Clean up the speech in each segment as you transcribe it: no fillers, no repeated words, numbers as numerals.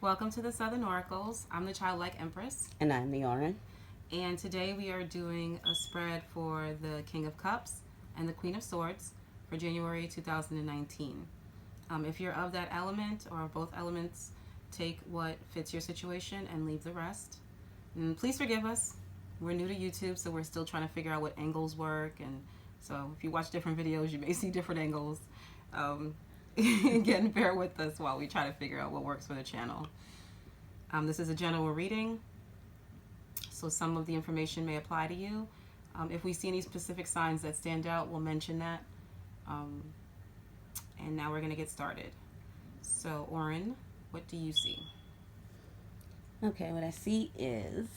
Welcome to the Southern Oracles. I'm the childlike Empress, And I'm the Orin. and today we are doing a spread for the King of Cups and the Queen of Swords for January 2019. If you're of that element or both elements, take what fits your situation and leave the rest. And please forgive us. We're new to YouTube, so we're still trying to figure out what angles work. And so if you watch different videos, you may see different angles. Again, bear with us while we try to figure out what works for the channel. This is a general reading, so some of the information may apply to you. If we see any specific signs that stand out, we'll mention that. And now we're going to get started. So, Orin, what do you see? Okay, what I see is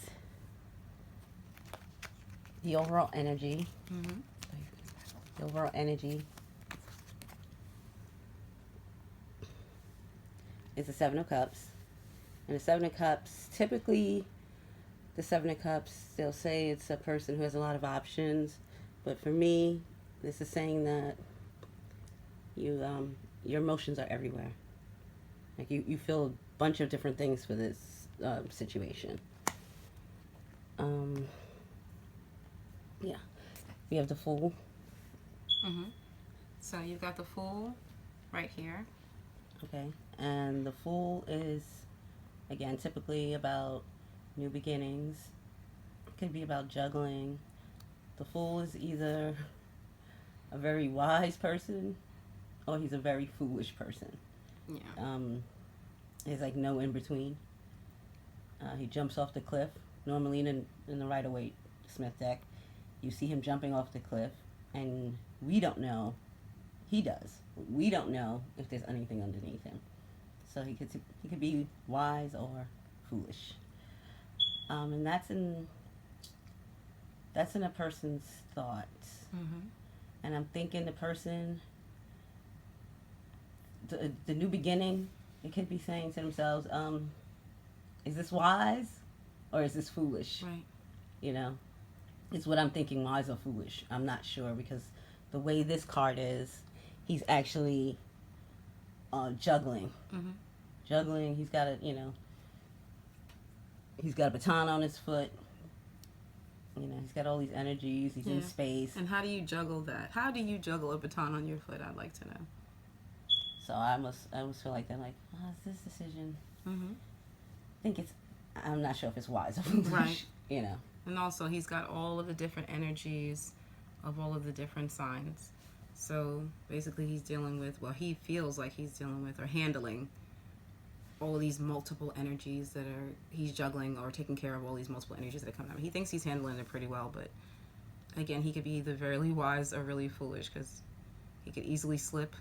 the overall energy. Mm-hmm. The overall energy is the Seven of Cups. And the Seven of Cups, typically, the Seven of Cups, they'll say it's a person who has a lot of options. But for me, this is saying that your emotions are everywhere. Like you feel a bunch of different things for this situation. Yeah. We have the Fool. Mm-hmm. So you've got the Fool right here. Okay. And the Fool is, again, typically about new beginnings. It could be about juggling. The Fool is either a very wise person or he's a very foolish person. Yeah. There's like no in between. He jumps off the cliff. Normally in the Rider-Waite Smith deck, you see him jumping off the cliff, and we don't know. He does. We don't know if there's anything underneath him. So he could be wise or foolish. And that's in a person's thoughts. Mm-hmm. And I'm thinking the person, the new beginning, it could be saying to themselves, is this wise or is this foolish? Right. You know, it's what I'm thinking, wise or foolish. I'm not sure because the way this card is, he's actually juggling. Mm-hmm. Juggling. He's got he's got a baton on his foot. He's got all these energies. He's in space. And how do you juggle that? How do you juggle a baton on your foot? I'd like to know. So I almost feel like they're like, oh, is this decision? Mm-hmm. I'm not sure if it's wise or foolish. Right. And also, he's got all of the different energies of all of the different signs. So basically, he's dealing with, he feels like he's dealing with or handling all of these multiple energies that he's juggling or taking care of all these multiple energies that are coming out. He thinks he's handling it pretty well, but again, he could be either very wise or really foolish because he could easily slip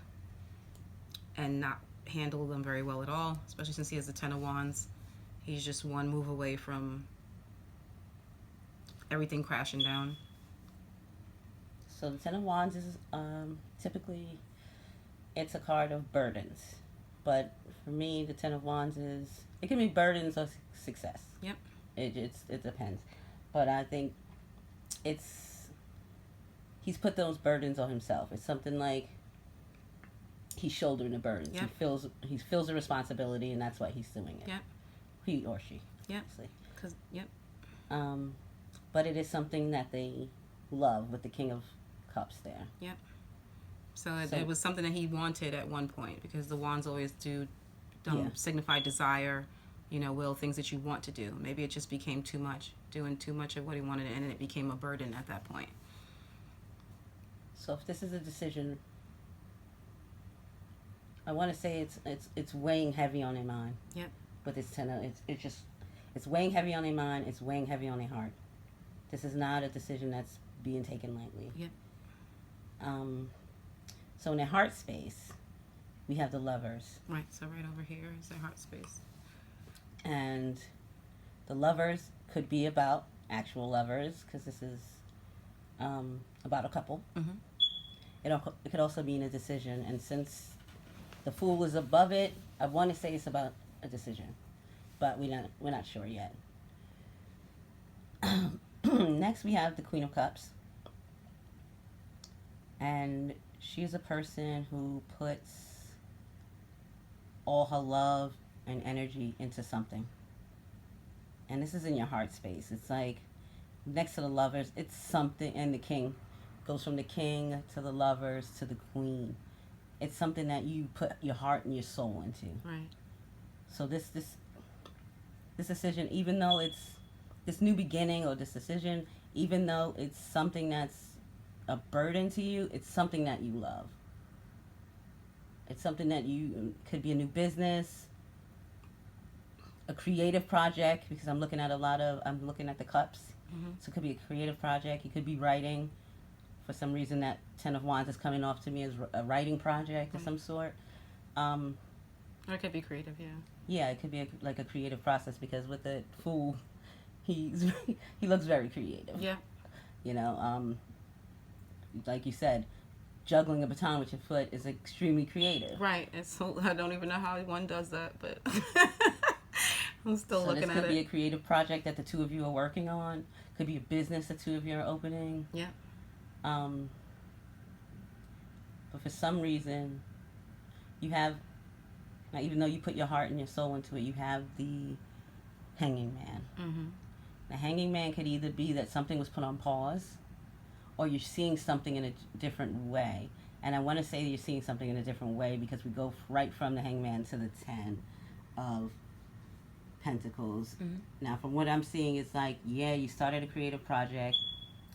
and not handle them very well at all, especially since he has the Ten of Wands. He's just one move away from everything crashing down. So the Ten of Wands is typically, it's a card of burdens. But for me, the Ten of Wands it can be burdens or success. Yep. It depends. But I think he's put those burdens on himself. It's something like he's shouldering the burdens. Yep. He feels the responsibility, and that's why he's doing it. Yep. He or she. Yep. Yep. But it is something that they love with the King of Cups there. Yep. So it was something that he wanted at one point because the wands always signify desire, will, things that you want to do. Maybe it just became too much, doing too much of what he wanted, and it became a burden at that point. So if this is a decision, I want to say it's weighing heavy on their mind. Yep. But it's weighing heavy on their mind. It's weighing heavy on their heart. This is not a decision that's being taken lightly. Yep. So in their heart space, we have the Lovers. Right. So right over here is their heart space. And the Lovers could be about actual lovers because this is about a couple. Mm-hmm. It could also be in a decision, and since the Fool is above it, I want to say it's about a decision, but we're not sure yet. Next, we have the Queen of Cups, and she's a person who puts all her love and energy into something. And this is in your heart space. It's like next to the lovers, it's something, and the king goes from the king to the lovers to the queen. It's something that you put your heart and your soul into. Right. So this decision, even though it's this new beginning or this decision, even though it's something that's a burden to you, it's something that you love. It's something that you could be a new business, a creative project, because I'm looking at the cups. Mm-hmm. So it could be a creative project. You could be writing. For some reason, that Ten of Wands is coming off to me as a writing project of some sort. Or it could be creative, yeah. Yeah, it could be like a creative process, because with the Fool, he looks very creative. Yeah. You know, like you said, juggling a baton with your foot is extremely creative. Right. And so I don't even know how one does that, but I'm still So looking at it. this could be a creative project that the two of you are working on. Could be a business the two of you are opening. Yeah. But for some reason, you have, now even though you put your heart and your soul into it, you have the Hanging Man. Mm-hmm. The Hanging Man could either be that something was put on pause, or you're seeing something in a different way. And I want to say you're seeing something in a different way because we go right from the Hangman to the Ten of Pentacles. Mm-hmm. Now, from what I'm seeing, it's like, yeah, you started a creative project.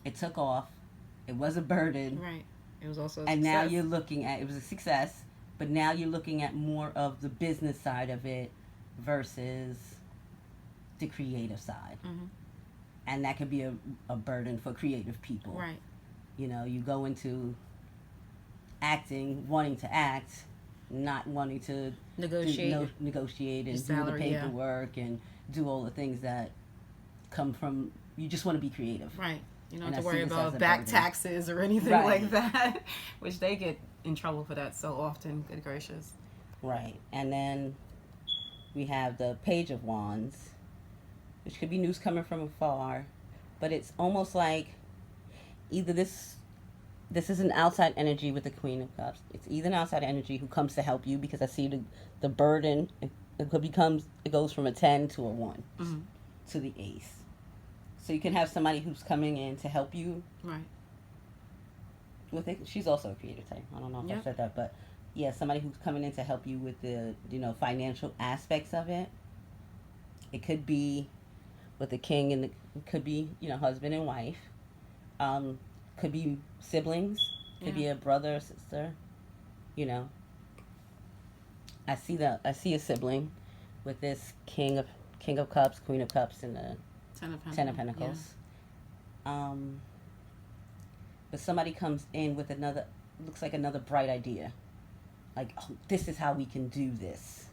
It took off. It was a burden. Right. It was also a And success. now you're looking at, it was a success, but now you're looking at more of the business side of it versus the creative side. Mm-hmm. And that could be a burden for creative people. Right. You know, you go into acting, wanting to act, not wanting to negotiate and do the salary, paperwork and do all the things that come from, you just want to be creative. Right. You don't And have to I see worry this about as a back burden. taxes or anything Right. like that, which they get in trouble for that so often. Good gracious. Right. And then we have the Page of Wands, which could be news coming from afar, but it's almost like either this is an outside energy with the Queen of Cups. It's either an outside energy who comes to help you, because I see the burden, it goes from a 10 to a 1 Mm-hmm. to the Ace. So you can have somebody who's coming in to help you. Right. With it. She's also a creative type. I don't know if I said that, but yeah, somebody who's coming in to help you with the, financial aspects of it. It could be with the king, and it could be, husband and wife. Could be siblings. Could be a brother or sister. I see a sibling with this King of Cups, Queen of Cups, and the Ten of Pentacles. Yeah. But somebody comes in with looks like another bright idea. Like, oh, this is how we can do this.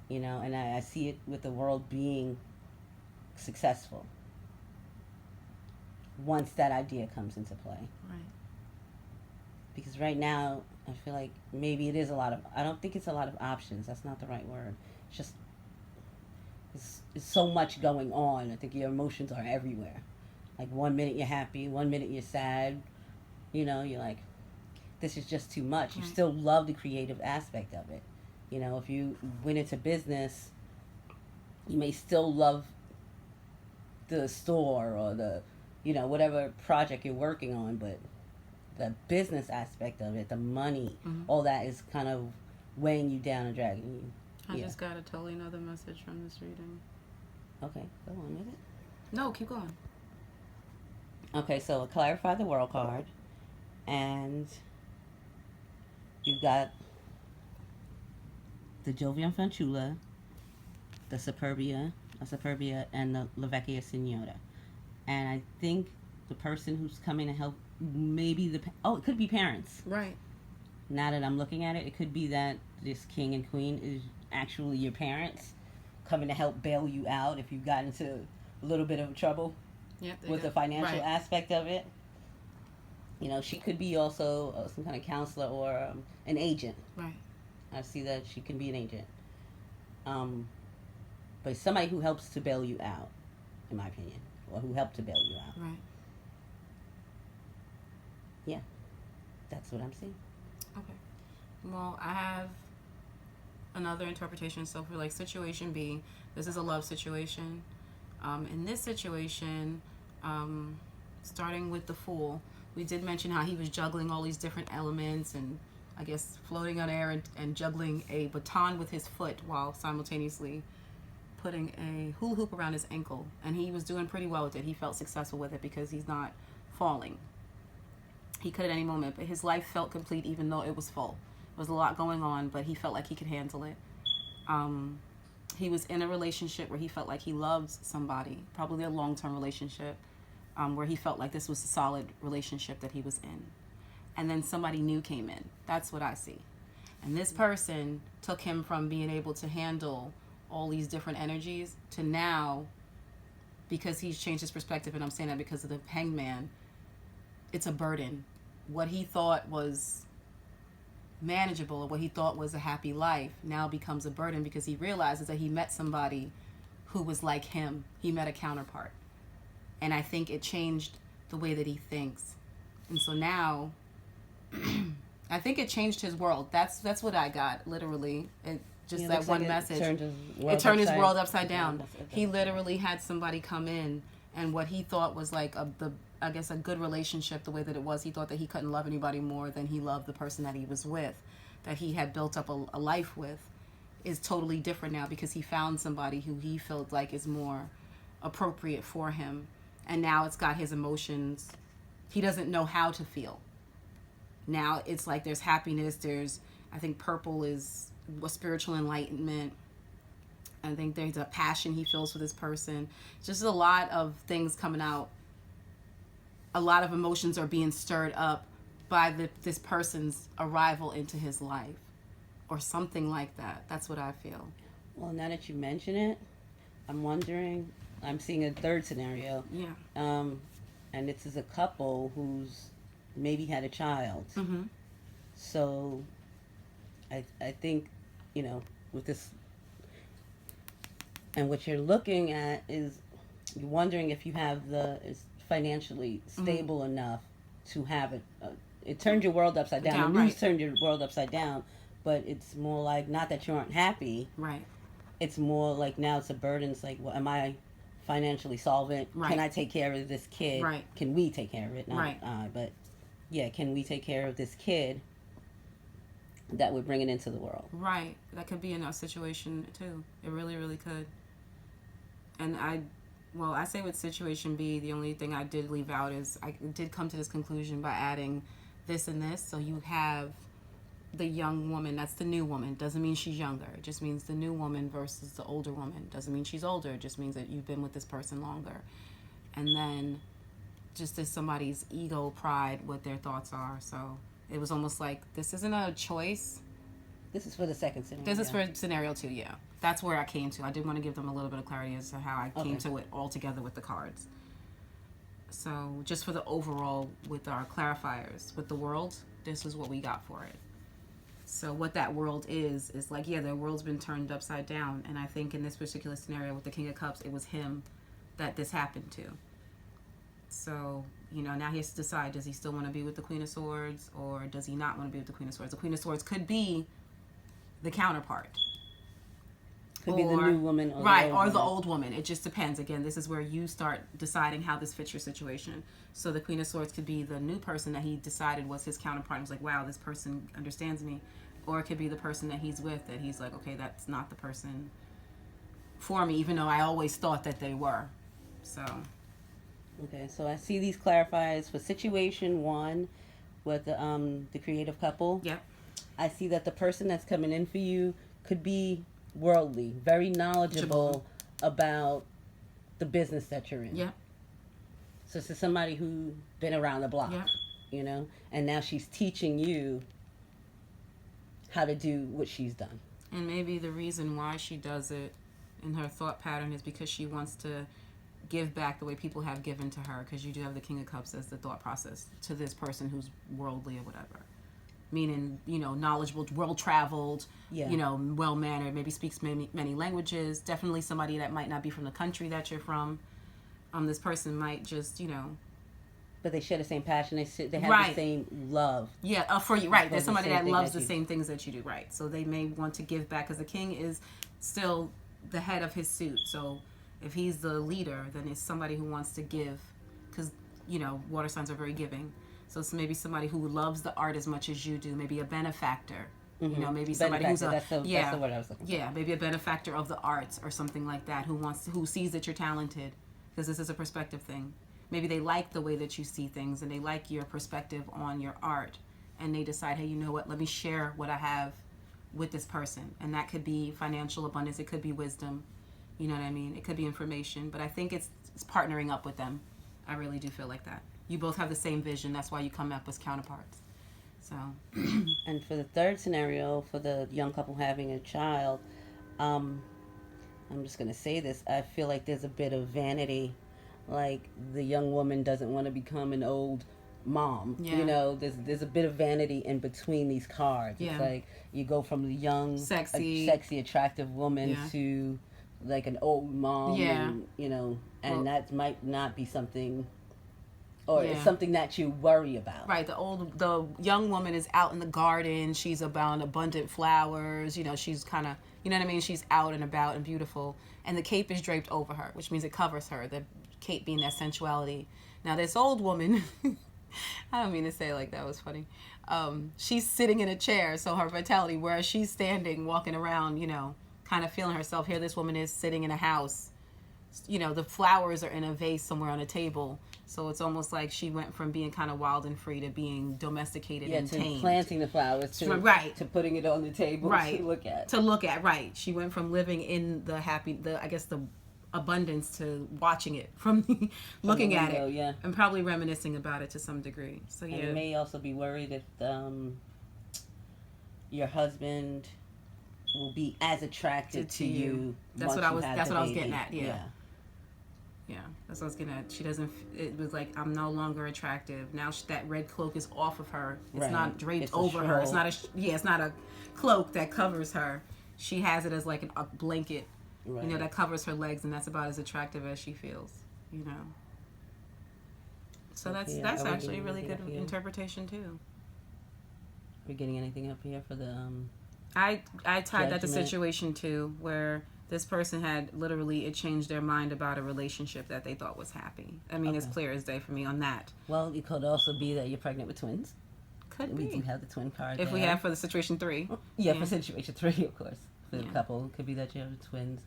And I see it with the world being successful once that idea comes into play. Right. Because right now, I feel like maybe it is I don't think it's a lot of options. That's not the right word. It's just, it's so much going on. I think your emotions are everywhere. Like, 1 minute you're happy, 1 minute you're sad. You're like, this is just too much. You still love the creative aspect of it. If you went into business, you may still love the store or the, whatever project you're working on, but the business aspect of it, the money, all that is kind of weighing you down and dragging you. I just got a totally another message from this reading. Okay, go on with it. No, keep going. Okay, so clarify the World card, and you've got the Jovian Fanciulla, the Superbia, and the La Vecchia Signora. And I think the person who's coming to help, maybe it could be parents. Right. Now that I'm looking at it, it could be that this king and queen is actually your parents coming to help bail you out if you got into a little bit of trouble with the financial aspect of it. She could be also some kind of counselor or an agent. Right. I see that she can be an agent. But somebody who helps to bail you out, in my opinion, or who helped to bail you out. Right. Yeah, that's what I'm seeing. Okay. Well, I have another interpretation. So for like situation B, this is a love situation. In this situation, starting with the Fool, we did mention how he was juggling all these different elements and I guess floating on air and juggling a baton with his foot while simultaneously putting a hula hoop around his ankle. And he was doing pretty well with it. He felt successful with it because he's not falling. He could at any moment, but his life felt complete even though it was full. There was a lot going on, but he felt like he could handle it. He was in a relationship where he felt like he loved somebody, probably a long-term relationship, where he felt like this was a solid relationship that he was in. And then somebody new came in. That's what I see. And this person took him from being able to handle all these different energies to now, because he's changed his perspective, and I'm saying that because of the hangman, it's a burden. What he thought was manageable or what he thought was a happy life now becomes a burden because he realizes that he met somebody who was like him. He met a counterpart. And I think it changed the way that he thinks. And so now, I think it changed his world. That's what I got, literally. It just that one message. It turned his world upside down. He literally had somebody come in, and what he thought was like a good relationship, the way that it was, he thought that he couldn't love anybody more than he loved the person that he was with, that he had built up a life with, is totally different now because he found somebody who he felt like is more appropriate for him. And now it's got his emotions. He doesn't know how to feel. Now it's like there's happiness, I think purple is a spiritual enlightenment. I think there's a passion he feels for this person. Just a lot of things coming out. A lot of emotions are being stirred up by this person's arrival into his life or something like that. That's what I feel. Well, now that you mention it, I'm wondering, I'm seeing a third scenario. Yeah. And this is a couple who's maybe had a child. Mm-hmm. So I think, with this, and what you're looking at is you're wondering if you have is financially stable enough to have it. It turned your world upside down. The news turned your world upside down, but it's more like, not that you aren't happy. Right. It's more like now it's a burden. It's like, well, am I financially solvent? Right. Can I take care of this kid? Right. Can we take care of it? Not right. But yeah, can we take care of this kid that we're bringing into the world? Right. That could be in our situation too. It really, really could. And I say with situation B, the only thing I did leave out is I did come to this conclusion by adding this and this. So you have the young woman, that's the new woman. Doesn't mean she's younger. It just means the new woman versus the older woman. Doesn't mean she's older. It just means that you've been with this person longer. And then just as somebody's ego, pride, what their thoughts are. So it was almost like, this isn't a choice. This is for the second scenario. This is for scenario 2, yeah. That's where I came to. I did want to give them a little bit of clarity as to how I came to it all together with the cards. So just for the overall, with our clarifiers, with the world, this is what we got for it. So what that world is like, yeah, their world's been turned upside down. And I think in this particular scenario with the King of Cups, it was him that this happened to. So, now he has to decide, does he still want to be with the Queen of Swords or does he not want to be with the Queen of Swords? The Queen of Swords could be the counterpart. Could be the new woman or the old woman. It just depends. Again, this is where you start deciding how this fits your situation. So the Queen of Swords could be the new person that he decided was his counterpart. He was like, wow, this person understands me. Or it could be the person that he's with that he's like, okay, that's not the person for me, even though I always thought that they were. So. Okay, so I see these clarifiers for situation 1 with the creative couple. Yep. I see that the person that's coming in for you could be worldly, very knowledgeable about the business that you're in. Yep. So this is somebody who's been around the block, and now she's teaching you how to do what she's done. And maybe the reason why she does it in her thought pattern is because she wants to give back the way people have given to her, because you do have the King of Cups as the thought process to this person who's worldly or whatever. Meaning, knowledgeable, well-traveled, well-mannered, maybe speaks many languages. Definitely somebody that might not be from the country that you're from. This person might just, But But they share the same passion. They have Right. the same love. Yeah, for you, right. There's The somebody same that thing loves that the you- same things that you do, right. So they may want to give back because the king is still the head of his suit. So if he's the leader, then it's somebody who wants to give because, water signs are very giving. So it's maybe somebody who loves the art as much as you do, maybe a benefactor. Maybe somebody who's that's the word I was looking for. Yeah, maybe a benefactor of the arts or something like that who sees that you're talented because this is a perspective thing. Maybe they like the way that you see things and they like your perspective on your art and they decide, hey, you know what, let me share what I have with this person. And that could be financial abundance, it could be wisdom, you know what I mean? It could be information, but I think it's partnering up with them. I really do feel like that. You both have the same vision, that's why you come up as counterparts. So And for the third scenario, for the young couple having a child, I'm just going to say this. I feel like there's a bit of vanity. Like the young woman doesn't want to become an old mom. Yeah. There's a bit of vanity in between these cards. Yeah. It's like you go from the young, Sexy. attractive woman to like an old mom. Yeah. And that might not be something, or it's something that you worry about. Right, the young woman is out in the garden. She's about abundant flowers. She's kind of, you know what I mean? She's out and about and beautiful. And the cape is draped over her, which means it covers her. The cape being that sensuality. Now this old woman, I don't mean to say it like that, was funny. She's sitting in a chair, so her vitality, whereas she's standing, walking around, kind of feeling herself. Here this woman is sitting in a house. The flowers are in a vase somewhere on a table. So it's almost like she went from being kind of wild and free to being domesticated and to tamed. Planting the flowers to putting it on the table to look at. Right. She went from living in the abundance to watching it from looking at it and probably reminiscing about it to some degree. So yeah. And you may also be worried if your husband will be as attracted to you. That's what I was getting at. Yeah, that's what I was getting at. She doesn't. It was like, I'm no longer attractive now. That red cloak is off of her. It's not draped over her. It's not it's not a cloak that covers her. She has it as like a blanket, that covers her legs, and that's about as attractive as she feels. So that's actually a really good interpretation too. Are we getting anything up here for the? I tied that to situation too, where this person had literally, it changed their mind about a relationship that they thought was happy. I mean, it's clear as day for me on that. Well, it could also be that you're pregnant with twins. Could be. We do have the twin card if there. we have for the situation 3. Yeah, for situation 3, of course. For the couple, it could be that you have twins.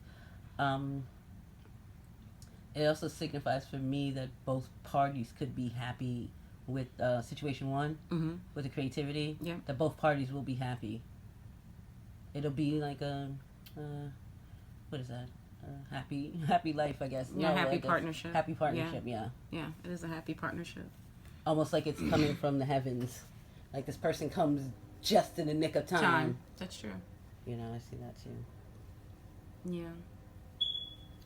It also signifies for me that both parties could be happy with situation 1, with the creativity. Yeah. That both parties will be happy. It'll be like a what is that? Happy life, I guess. Yeah, happy partnership. Happy partnership, yeah. Yeah, it is a happy partnership. Almost like it's coming from the heavens. Like this person comes just in the nick of time. That's true. I see that too. Yeah.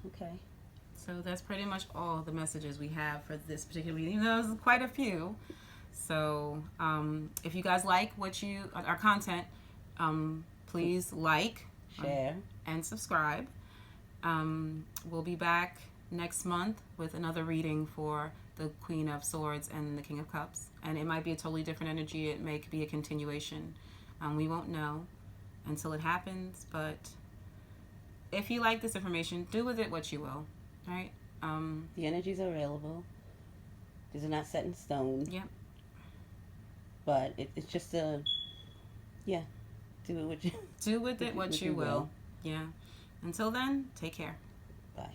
Okay. So that's pretty much all the messages we have for this particular reading. There's quite a few. So if you guys like our content, please like, share, and subscribe. We'll be back next month with another reading for the Queen of Swords and the King of Cups. And it might be a totally different energy. It may be a continuation. We won't know until it happens. But if you like this information, do with it what you will. Right? The energies are available. These are not set in stone. Yep. But it's just do with it what you will. Yeah. Until then, take care. Bye.